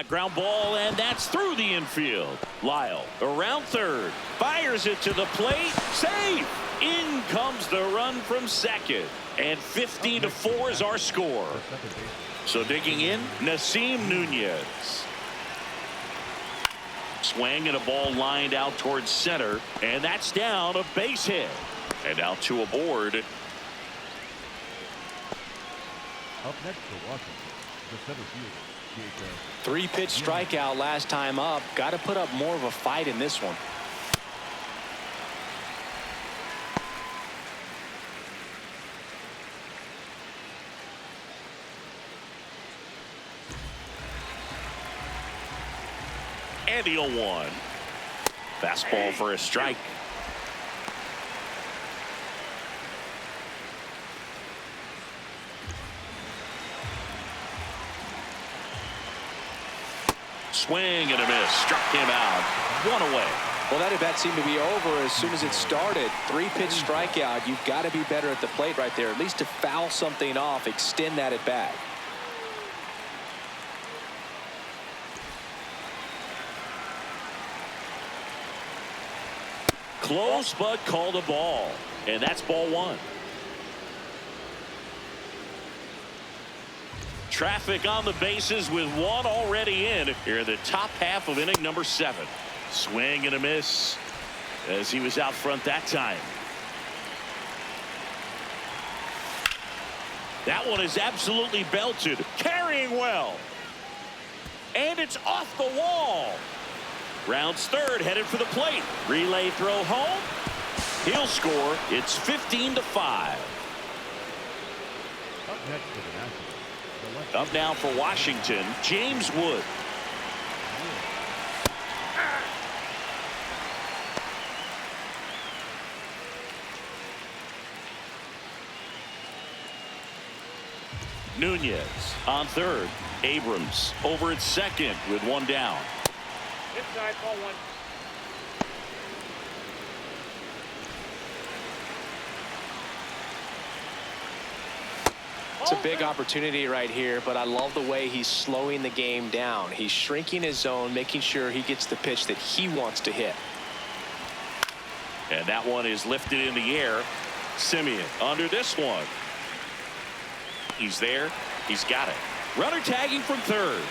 Ground ball, and that's through the infield. Lyle around third, fires it to the plate, safe. In comes the run from second, and 15-4 is our score. So digging in, Nasim Nunez. Swing and a ball lined out towards center, and that's down, a base hit. And now 2 aboard. Up next to Washington, the center fielder. 3-pitch strikeout last time up. Got to put up more of a fight in this one. And the 0-1. Fastball for a strike. Swing and a miss. Struck him out. 1 away. Well, that at-bat seemed to be over as soon as it started. 3-pitch strikeout. You've got to be better at the plate right there, at least to foul something off, extend that at-bat. Close, but called a ball. And that's ball 1. Traffic on the bases with 1 already in here in the top half of inning number 7. Swing and a miss as he was out front that time. That one is absolutely belted, carrying well. And it's off the wall. Rounds third, headed for the plate. Relay throw home. He'll score. It's 15-5. Up next to the Nationals. Up now for Washington, James Wood. Nunez on third. Abrams over at second with 1 down. Inside, ball 1. It's a big opportunity right here, but I love the way he's slowing the game down. He's shrinking his zone, making sure he gets the pitch that he wants to hit. And that one is lifted in the air. Simeon under this one. He's there. He's got it. Runner tagging from third.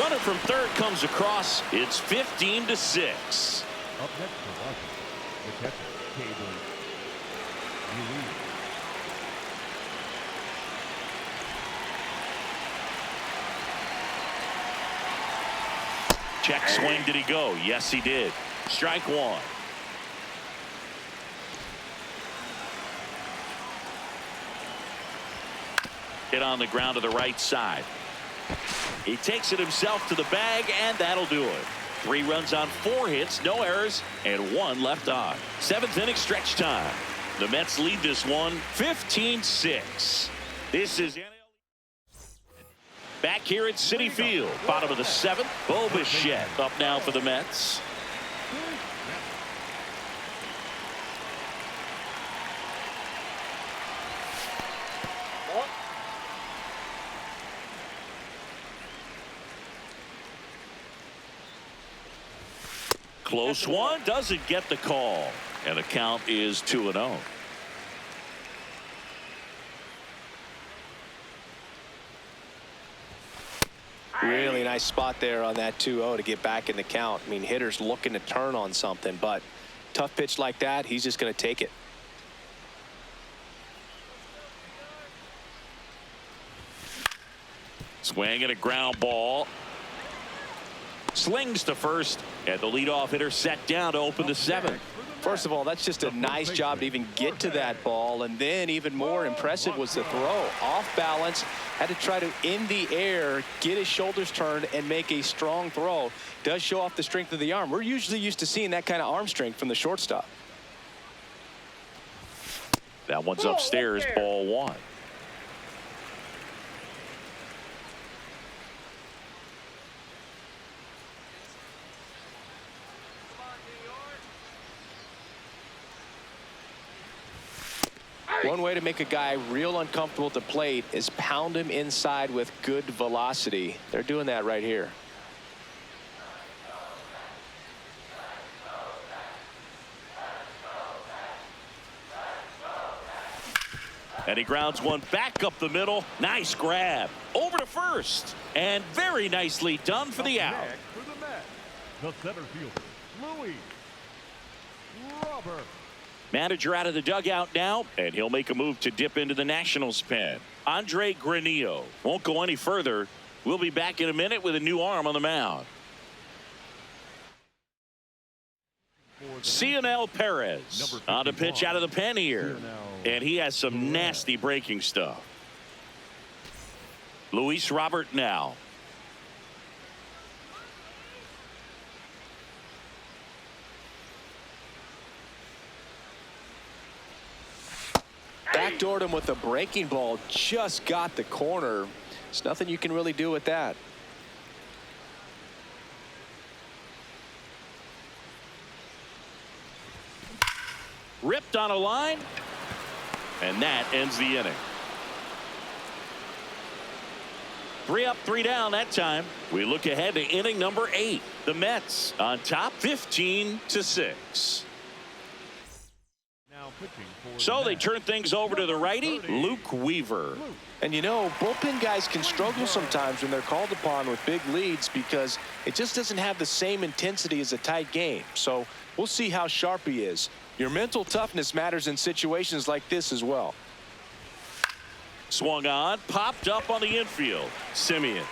Runner from third comes across. It's 15-6. Up next to Washington, the catcher, Cable. Check swing. Did he go? Yes, he did. Strike 1. Hit on the ground to the right side. He takes it himself to the bag, and that'll do it. 3 runs on 4 hits, no errors, and 1 left on. 7th inning stretch time. The Mets lead this one 15-6. This is back here at Citi Field. Bottom of the 7th. Bo Bichette up now for the Mets. Close one, doesn't get the call, and the count is 2-0. Really nice spot there on that 2-0 to get back in the count. I mean, hitters looking to turn on something, but tough pitch like that, he's just going to take it. Swing and a ground ball. Slings to first, and the leadoff hitter set down to open the 7th. First of all, that's just a nice job to even get to that ball, and then even more impressive was the throw. Off balance, had to try to, in the air, get his shoulders turned and make a strong throw. Does show off the strength of the arm. We're usually used to seeing that kind of arm strength from the shortstop. That one's upstairs, ball one. One way to make a guy real uncomfortable at the plate is pound him inside with good velocity. They're doing that right here. And he grounds one back up the middle. Nice grab. Over to first. And very nicely done for the out. Next for the Mets, the center fielder, Louis Robert. Manager out of the dugout now, and he'll make a move to dip into the Nationals pen. Andre Granillo won't go any further. We'll be back in a minute with a new arm on the mound. Cionel Perez on to pitch out of the pen here. And he has some nasty breaking stuff. Luis Robert now. Backdoored him with a breaking ball. Just got the corner. There's nothing you can really do with that. Ripped on a line. And that ends the inning. 3 up, 3 down that time. We look ahead to inning number 8. The Mets on top 15-6. So they turn things over to the righty, Luke Weaver. And you know, bullpen guys can struggle sometimes when they're called upon with big leads because it just doesn't have the same intensity as a tight game. So we'll see how sharp he is. Your mental toughness matters in situations like this as well. Swung on, popped up on the infield. Simeon.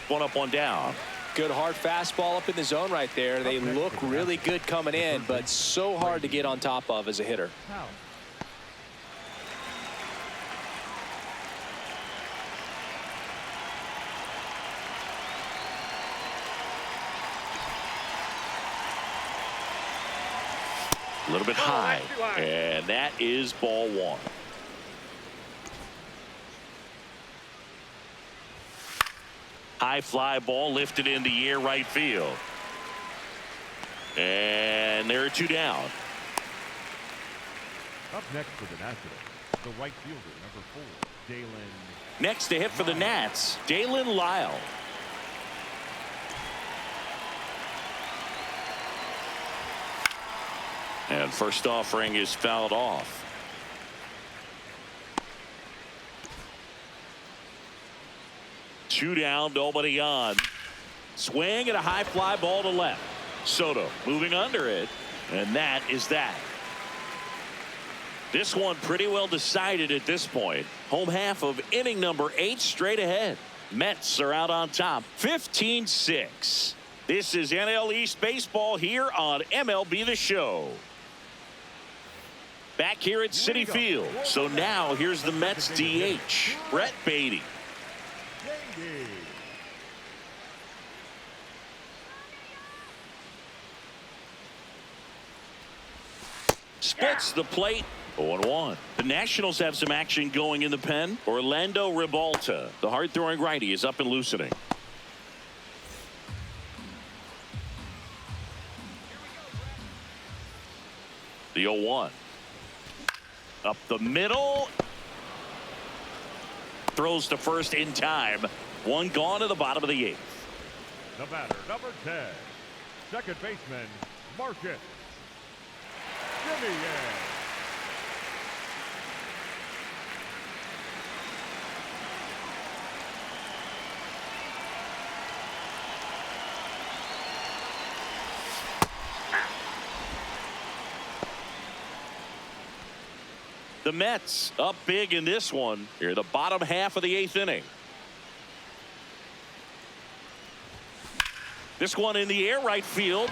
1 up, 1 down. Good hard fastball up in the zone right there. They look really good coming in, but so hard to get on top of as a hitter. A little bit high, and that is ball 1. High fly ball lifted in the air right field. And there are 2 down. Up next for the Nationals, the right fielder, number 4, Dalen. Next to hit for the Nats, Dalen Lyle. And first offering is fouled off. Two down, nobody on. Swing and a high fly ball to left. Soto moving under it, and that is that. This one pretty well decided at this point. Home half of inning number 8 straight ahead. Mets are out on top 15-6. This is NL East baseball here on MLB The Show. Back here at Citi Field. So now here's the Mets DH, Brett Beatty. Splits the plate. 0-1. The Nationals have some action going in the pen. Orlando Ribalta, the hard-throwing righty, is up and loosening. The 0-1. Up the middle. Throws to first in time. 1 gone to the bottom of the 8th. The batter, number 10, second baseman, Marcus Jimmy. The Mets up big in this one here, the bottom half of the 8th inning. This one in the air right field.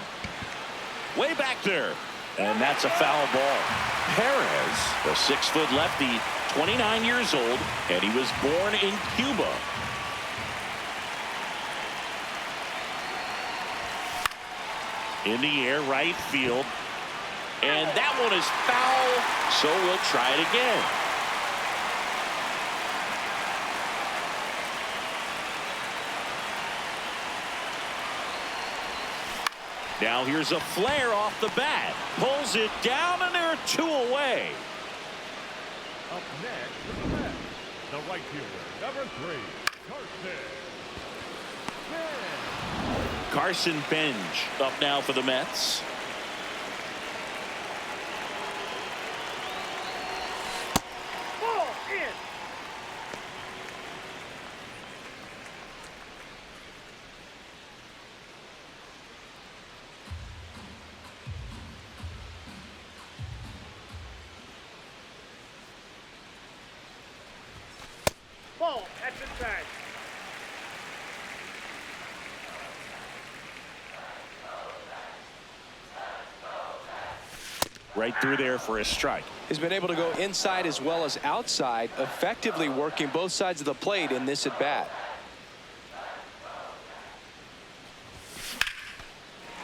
Way back there. And that's a foul ball. Perez, the 6-foot lefty, 29 years old, and he was born in Cuba. In the air, right field. And that one is foul, so we'll try it again. Now here's a flare off the bat. Pulls it down, and they're 2 away. Up next to the Mets, the right fielder, number 3, Carson. Carson Bench up now for the Mets. Ball in. Ball, that's inside. Right through there for a strike. He's been able to go inside as well as outside, effectively working both sides of the plate in this at bat.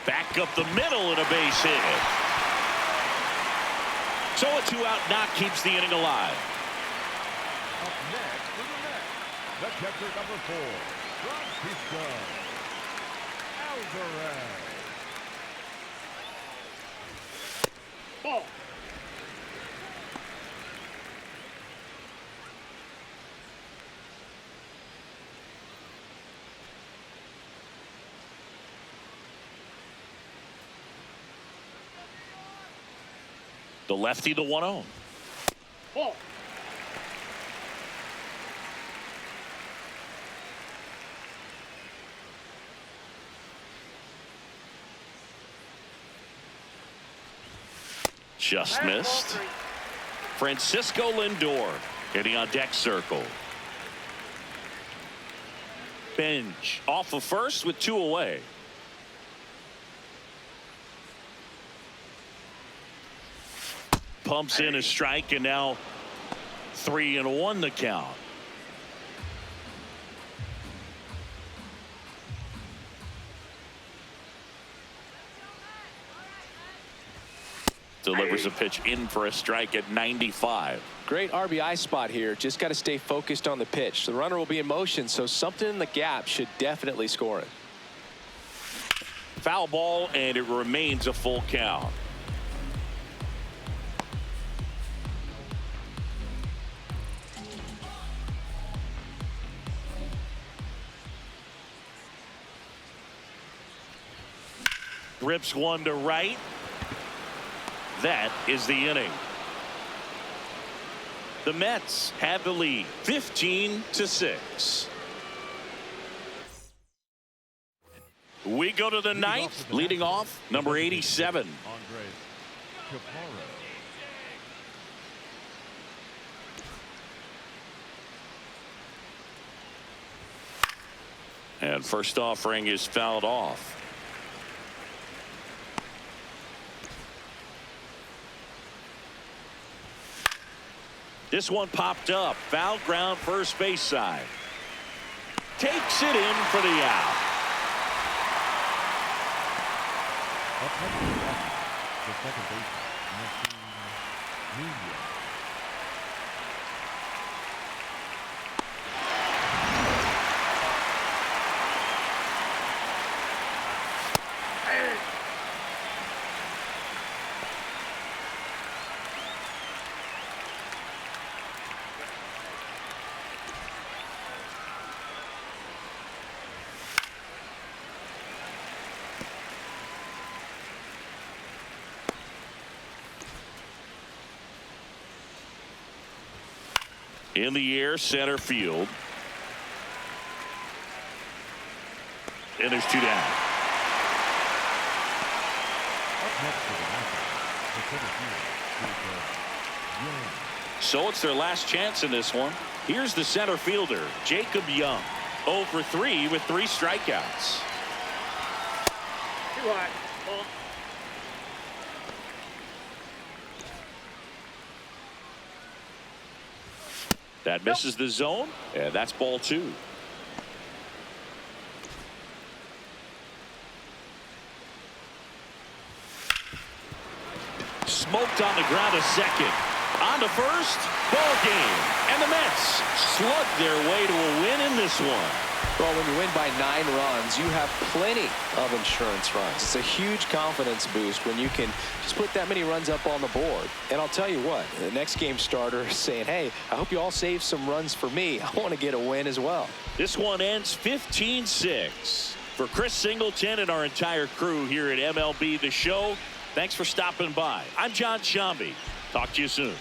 Back up the middle and a base hit. So a 2-out knock keeps the inning alive. Up next to the Mets, the catcher, number 4, Francisco Alvarez. Ball. The lefty, the 1-0. Ball. Just missed. Francisco Lindor hitting on deck circle. Bench off of first with 2 away. Pumps in a strike, and now 3-1 the count. Delivers a pitch in for a strike at 95. Great RBI spot here. Just got to stay focused on the pitch. The runner will be in motion, so something in the gap should definitely score it. Foul ball, and it remains a full count. Rips one to right. That is the inning. The Mets have the lead 15-6. We go to the ninth, leading off number 87. And first offering is fouled off. This one popped up. Foul ground, first base side. Takes it in for the out. The second baseman, Nunez. In the air, center field. And there's 2 down. So it's their last chance in this one. Here's the center fielder, Jacob Young. 0 for 3 with 3 strikeouts. Too high. Ball. That misses the zone, and that's ball 2. Smoked on the ground to second. On to first. Ball game. And the Mets slug their way to a win in this one. Well, when you win by 9 runs, you have plenty of insurance runs. It's a huge confidence boost when you can just put that many runs up on the board. And I'll tell you what, the next game starter is saying, hey, I hope you all save some runs for me. I want to get a win as well. This one ends 15-6. For Chris Singleton and our entire crew here at MLB The Show, thanks for stopping by. I'm John Shambi. Talk to you soon.